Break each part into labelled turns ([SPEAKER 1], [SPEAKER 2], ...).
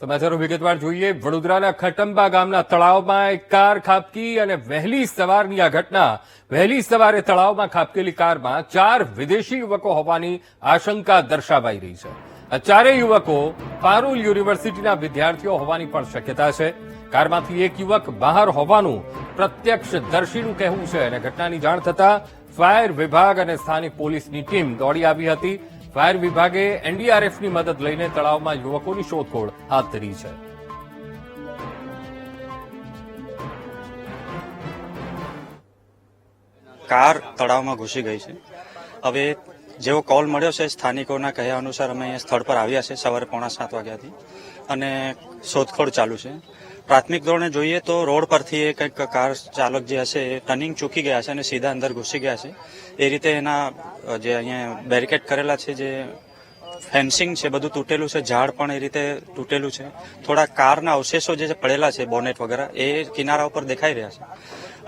[SPEAKER 1] સમાચારો વિગતવાર જોઈએ। વડોદરાના ખટંબા ગામના તળાવમાં એક કાર ખાબકી અને વહેલી સવારની આ ઘટના। વહેલી સવારે તળાવમાં ખાબકેલી કારમાં 4 વિદેશી યુવકો હોવાની આશંકા દર્શાવાઈ રહી છે। આ ચારેય યુવકો પારુલ યુનિવર્સિટીના વિદ્યાર્થીઓ હોવાની પણ શક્યતા છે। કારમાંથી એક યુવક બહાર હોવાનું પ્રત્યક્ષદર્શીનું કહેવું છે અને ઘટનાની જાણ થતાં ફાયર વિભાગ અને સ્થાનિક પોલીસની ટીમ દોડી આવી હતી। ફાયર વિભાગે એનડીઆરએફની મદદ લઈને તળાવમાં યુવકોની શોધખોળ હાથ ધરી છે।
[SPEAKER 2] કાર તળાવમાં ઘૂસી ગઈ છે। હવે જેવો કોલ મળ્યો છે સ્થાનિકોના કહ્યા અનુસાર અમે અહીંયા સ્થળ પર આવ્યા છે સવારે 6:45 વાગ્યાથી અને શોધખોળ ચાલુ છે। પ્રાથમિક ધોરણે જોઈએ તો રોડ પરથી કંઈક કાર ચાલક જે હશે એ ટર્નિંગ ચૂકી ગયા છે અને સીધા અંદર ઘૂસી ગયા છે। એ રીતે એના જે અહીંયા બેરિકેડ કરેલા છે, જે ફેન્સિંગ છે બધું તૂટેલું છે, ઝાડ પણ એ રીતે તૂટેલું છે। થોડા કારના અવશેષો જે પડેલા છે, બોનેટ વગેરે, એ કિનારા ઉપર દેખાઈ રહ્યા છે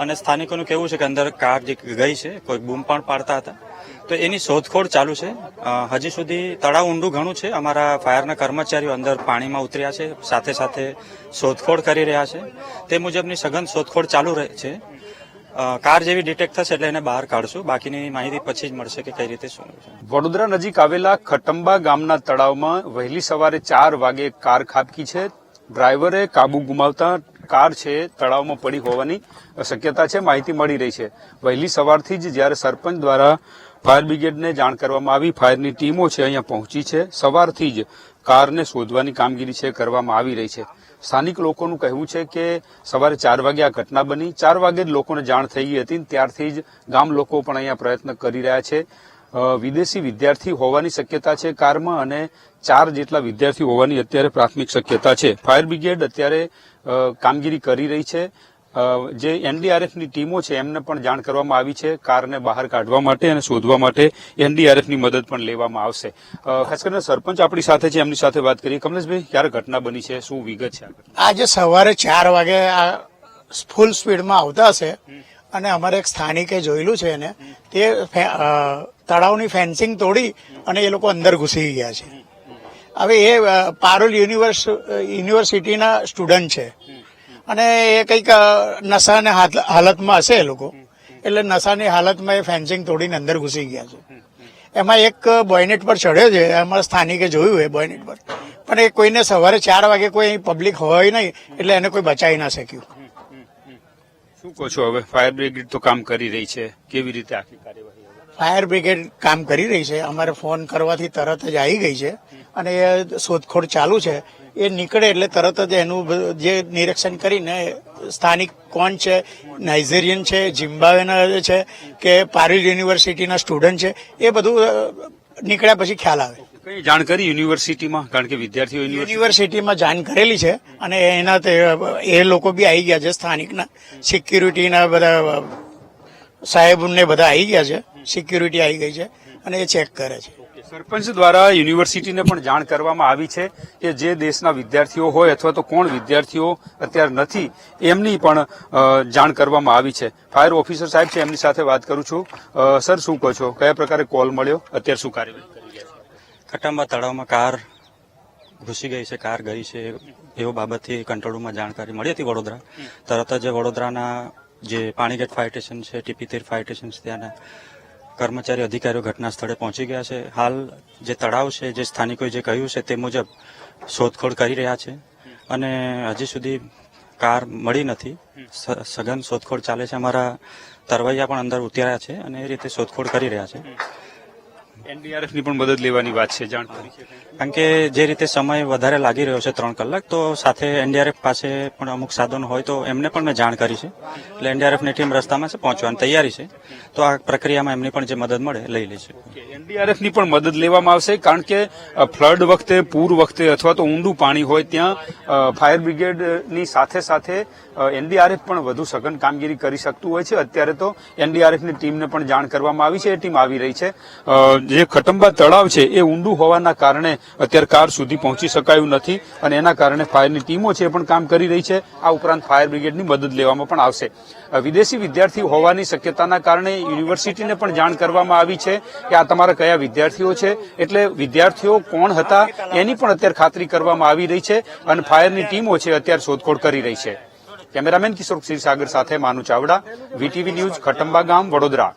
[SPEAKER 2] અને સ્થાનિકોનું કહેવું છે કે અંદર કાર જે ગઈ છે, કોઈ બૂમ પણ પાડતા હતા, તો એની શોધખોળ ચાલુ છે। હજી સુધી તળાવ ઊંડું ઘણું છે। અમારા ફાયરના કર્મચારીઓ અંદર પાણીમાં ઉતર્યા છે, સાથે સાથે શોધખોળ કરી રહ્યા છે। તે મુજબની સઘન શોધખોળ ચાલુ રહે છે। કાર જેવી ડિટેક્ટ થશે એટલે એને બહાર કાઢશું। બાકીની માહિતી પછી જ મળશે કે કઈ રીતે શું છે।
[SPEAKER 3] વડોદરા નજીક આવેલા ખટંબા ગામના તળાવમાં વહેલી સવારે 4 વાગે કાર ખાબકી છે। ડ્રાઈવરે કાબુ ગુમાવતા કાર છે તળાવમાં પડી હોવાની શક્યતા છે, માહિતી મળી રહી છે। વહેલી સવારથી જ જ્યારે સરપંચ દ્વારા ફાયર બ્રિગેડને જાણ કરવામાં આવી, ફાયરની ટીમો છે અહીંયા પહોંચી છે, સવારથી જ કારને શોધવાની કામગીરી છે કરવામાં આવી રહી છે। સ્થાનિક લોકોનું કહેવું છે કે સવારે 4 વાગે આ ઘટના બની, 4 વાગે જ લોકોને જાણ થઈ ગઈ હતી, ત્યારથી જ ગામ લોકો પણ અહીંયા પ્રયત્ન કરી રહ્યા છે। વિદેશી વિદ્યાર્થી હોવાની શક્યતા છે કારમાં અને 4 જેટલા વિદ્યાર્થી હોવાની અત્યારે પ્રાથમિક શક્યતા છે। ફાયર બ્રિગેડ અત્યારે કામગીરી કરી રહી છે। જે એનડીઆરએફની ટીમો છે એમને પણ જાણ કરવામાં આવી છે કારને બહાર કાઢવા માટે અને શોધવા માટે એનડીઆરએફની મદદ પણ લેવામાં આવશે। ખાસ કરીને સરપંચ આપણી સાથે છે, એમની સાથે વાત કરીએ। કમલેશભાઈ, ક્યારે ઘટના બની છે, શું વિગત છે?
[SPEAKER 4] આજે સવારે 4 વાગે આ ફૂલ સ્પીડમાં આવતા હશે અને અમારે એક સ્થાનિકે જોયેલું છે એને, તે તળાવની ફેન્સિંગ તોડી અને એ લોકો અંદર ઘૂસી ગયા છે। હવે એ પારુલ યુનિવર્સિટીના સ્ટુડન્ટ છે અને એ કંઈક નશાની હાલતમાં હશે એ લોકો, એટલે નશાની હાલતમાં એ ફેન્સિંગ તોડીને અંદર ઘૂસી ગયા છે। એમાં એક બોયનેટ પર ચડ્યો છે, અમારા સ્થાનિકે જોયું એ બોયનેટ પર, પણ એ કોઈને સવારે 4 વાગે કોઈ પબ્લિક હોય નહીં એટલે એને કોઈ બચાવી ના શક્યું।
[SPEAKER 3] શું કહો છો? હવે ફાયર બ્રિગેડ તો કામ કરી રહી છે, કેવી રીતે આખી કાર્યવાહી?
[SPEAKER 4] ફાયર બ્રિગેડ કામ કરી રહી છે, અમારે ફોન કરવાથી તરત જ આવી ગઈ છે અને એ શોધખોળ ચાલુ છે। એ નીકળે એટલે તરત જ એનું જે નિરીક્ષણ કરીને સ્થાનિક કોણ છે, નાઇઝેરિયન છે, ઝિમ્બાબ્વેના છે કે પારુલ યુનિવર્સિટીના સ્ટુડન્ટ છે, એ બધું નીકળ્યા પછી ખ્યાલ આવે।
[SPEAKER 3] કઈ જાણ કરી યુનિવર્સિટીમાં? કારણ કે વિદ્યાર્થીઓ
[SPEAKER 4] યુનિવર્સિટીમાં જાણ કરેલી છે અને એના એ લોકો બી આવી ગયા છે, સ્થાનિકના સિક્યુરિટીના બધા સાહેબ ને બધા આવી ગયા છે, સિક્યુરિટી આવી ગઈ છે અને એ ચેક કરે છે।
[SPEAKER 3] સરપંચ દ્વારા યુનિવર્સિટીને પણ જાણ કરવામાં આવી છે કે જે દેશના વિદ્યાર્થીઓ હોય અથવા તો કોણ વિદ્યાર્થીઓ અત્યારે નથી એમની પણ જાણ કરવામાં આવી છે। ફાયર ઓફિસર સાહેબ છે, એમની સાથે વાત કરું છું। સર, શું કહો છો? કયા પ્રકારે કોલ મળ્યો, અત્યારે શું કાર્યવાહી કરી રહ્યા છે?
[SPEAKER 2] ખટંબા તળાવમાં કાર ઘૂસી ગઈ છે, કાર ગઈ છે એવો બાબતથી કંટ્રોલ રૂમમાં જાણકારી મળી હતી વડોદરા। તરત જ વડોદરાના જે પાણીગેટ ફાયર સ્ટેશન છે, ટીપી ફાયર સ્ટેશન છે, ત્યાંના કર્મચારી અધિકારીઓ ઘટના સ્થળે પહોંચી ગયા છે। હાલ જે તળાવ છે, જે સ્થાનિકોએ જે કહ્યું છે તે મુજબ શોધખોળ કરી રહ્યા છે અને હજી સુધી કાર મળી નથી। સઘન શોધખોળ ચાલે છે। અમારા તરવૈયા પણ અંદર ઉતર્યા છે અને એ રીતે શોધખોળ કરી રહ્યા છે।
[SPEAKER 3] એનડીઆરએફની પણ મદદ લેવાની વાત છે, જાણ કરી છે?
[SPEAKER 2] કારણ કે જે રીતે સમય વધારે લાગી રહ્યો છે 3 કલાક, તો સાથે એનડીઆરએફ પાસે પણ અમુક સાધનો હોય તો એમને પણ મેં જાણ કરી છે, એટલે એનડીઆરએફની ટીમ રસ્તામાં છે, પહોંચવાની તૈયારી છે, તો આ પ્રક્રિયામાં એમની પણ જે મદદ મળે લઈ લેશે।
[SPEAKER 3] એનડીઆરએફની પણ મદદ લેવામાં આવશે, કારણ કે ફ્લડ વખતે, પૂર વખતે અથવા તો ઊંડું પાણી હોય ત્યાં ફાયર બ્રિગેડની સાથે સાથે એનડીઆરએફ પણ વધુ સઘન કામગીરી કરી શકતું હોય છે। અત્યારે તો એનડીઆરએફની ટીમને પણ જાણ કરવામાં આવી છે, એ ટીમ આવી રહી છે। જે જે ખટંબા તળાવ છે એ ઊંડું હોવાના કારણે અત્યારે કાર સુધી પહોંચી શકાયું નથી અને એના કારણે ફાયરની ટીમો છે એ પણ કામ કરી રહી છે. આ ઉપરાંત ફાયર બ્રિગેડની મદદ લેવામાં પણ આવશે. વિદેશી વિદ્યાર્થી હોવાની શક્યતાના કારણે યુનિવર્સિટીને પણ જાણ કરવામાં આવી છે કે આ તમારા કયા વિદ્યાર્થીઓ છે, એટલે વિદ્યાર્થીઓ કોણ હતા એની પણ અત્યારે ખાતરી કરવામાં આવી રહી છે અને ફાયરની ટીમો છે અત્યારે શોધખોળ કરી રહી છે. કેમેરામેન કિશોર ક્ષીરસાગર સાથે માનુ ચાવડા, વીટીવી ન્યૂઝ, ખટંબા ગામ, વડોદરા.